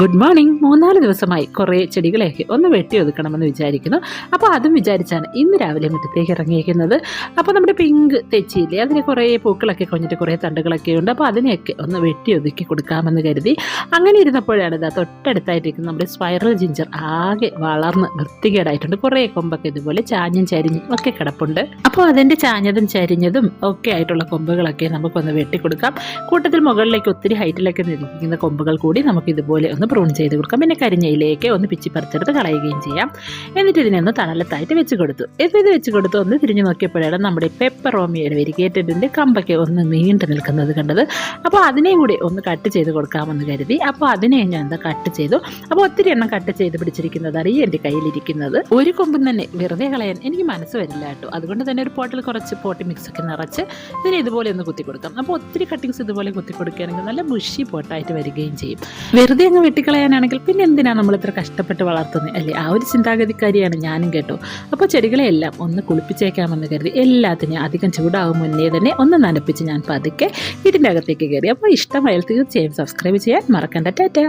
Good morning. 3-4 ദിവസമായി കുറേ ചെടികളെയൊക്കെ ഒന്ന് വെട്ടി ഒതുക്കണമെന്ന് വിചാരിക്കുന്നു. അപ്പോൾ അതും വിചാരിച്ചാണ് ഇന്ന് രാവിലെ മുറ്റത്തേക്ക് ഇറങ്ങിയിരിക്കുന്നത്. അപ്പോൾ നമ്മുടെ പിങ്ക് തെച്ചിയില്ലേ, അതിന് കുറേ പൂക്കളൊക്കെ കൊഞ്ഞിട്ട് കുറേ തണ്ടുകളൊക്കെ ഉണ്ട്. അപ്പോൾ അതിനെയൊക്കെ ഒന്ന് വെട്ടി ഒതുക്കി കൊടുക്കാമെന്ന് കരുതി അങ്ങനെ ഇരുന്നപ്പോഴാണ് ഇതാ തൊട്ടടുത്തായിട്ടിരിക്കുന്നത് നമ്മുടെ സ്പൈറൽ ജിഞ്ചർ ആകെ വളർന്ന് വൃത്തികേടായിട്ടുണ്ട്. കുറേ കൊമ്പൊക്കെ ഇതുപോലെ ചാഞ്ഞും ചരിഞ്ഞും ഒക്കെ കിടപ്പുണ്ട്. അപ്പോൾ അതിൻ്റെ ചാഞ്ഞതും ചരിഞ്ഞതും ഒക്കെ ആയിട്ടുള്ള കൊമ്പുകളൊക്കെ നമുക്കൊന്ന് വെട്ടിക്കൊടുക്കാം. കൂട്ടത്തിൽ മുകളിലേക്ക് ഒത്തിരി ഹൈറ്റിലൊക്കെ നിൽക്കുന്ന കൊമ്പുകൾ കൂടി നമുക്ക് ഇതുപോലെ ഒന്ന് പ്രൂൺ ചെയ്ത് കൊടുക്കാം. പിന്നെ കരിഞ്ഞയിലേക്ക് ഒന്ന് പിച്ചി പറിച്ചെടുത്ത് കളയുകയും ചെയ്യാം. എന്നിട്ട് ഇതിനെ ഒന്ന് തണലത്തായിട്ട് വെച്ച് കൊടുത്തു. ഇത് വെച്ച് കൊടുത്ത് ഒന്ന് തിരിഞ്ഞു നോക്കിയപ്പോഴാണ് നമ്മുടെ പെപ്പറോമിയുടെ വെരിഗേറ്റഡിൻ്റെ കമ്പൊക്കെ ഒന്ന് നീണ്ടു നിൽക്കുന്നത് കണ്ടത്. അപ്പോൾ അതിനെ കൂടി ഒന്ന് കട്ട് ചെയ്ത് കൊടുക്കാമെന്ന് കരുതി. അപ്പോൾ അതിനെ ഞാൻ കട്ട് ചെയ്തു. അപ്പോൾ ഒത്തിരി എണ്ണം കട്ട് ചെയ്ത് പിടിച്ചിരിക്കുന്നതാണ് ഈ എൻ്റെ കയ്യിലിരിക്കുന്നത്. ഒരു കൊമ്പും തന്നെ വെറുതെ കളയാൻ എനിക്ക് മനസ്സ് വരില്ല കേട്ടോ. അതുകൊണ്ട് തന്നെ ഒരു പോട്ടിൽ കുറച്ച് പോട്ടി മിക്സ് ഒക്കെ നിറച്ച് ഇതിനെ ഇതുപോലെ ഒന്ന് കുത്തി കൊടുക്കാം. അപ്പോൾ ഒത്തിരി കട്ടിങ്സ് ഇതുപോലെ കുത്തി കൊടുക്കുകയാണെങ്കിൽ നല്ല ബുഷി പോട്ടായിട്ട് വരികയും ചെയ്യും. വെറുതെ അങ്ങ് വെട്ടിക്കളയാനാണെങ്കിൽ പിന്നെ എന്തിനാണ് നമ്മൾ ഇത്ര കഷ്ടപ്പെട്ട് വളർത്തുന്നത് അല്ലേ? ആ ഒരു ചിന്താഗതിക്കാരിയാണ് ഞാനും കേട്ടോ. അപ്പോൾ ചെടികളെല്ലാം ഒന്ന് കുളിപ്പിച്ചേക്കാമെന്ന് കരുതി എല്ലാത്തിനും അധികം ചൂടാകും മുന്നേ തന്നെ ഒന്ന് നനപ്പിച്ച് ഞാൻ പതുക്കെ വീടിൻ്റെ അകത്തേക്ക് കയറി. അപ്പോൾ ഇഷ്ടമായാൽ തീർച്ചയായും സബ്സ്ക്രൈബ് ചെയ്യാൻ മറക്കണ്ട. ടാറ്റാ.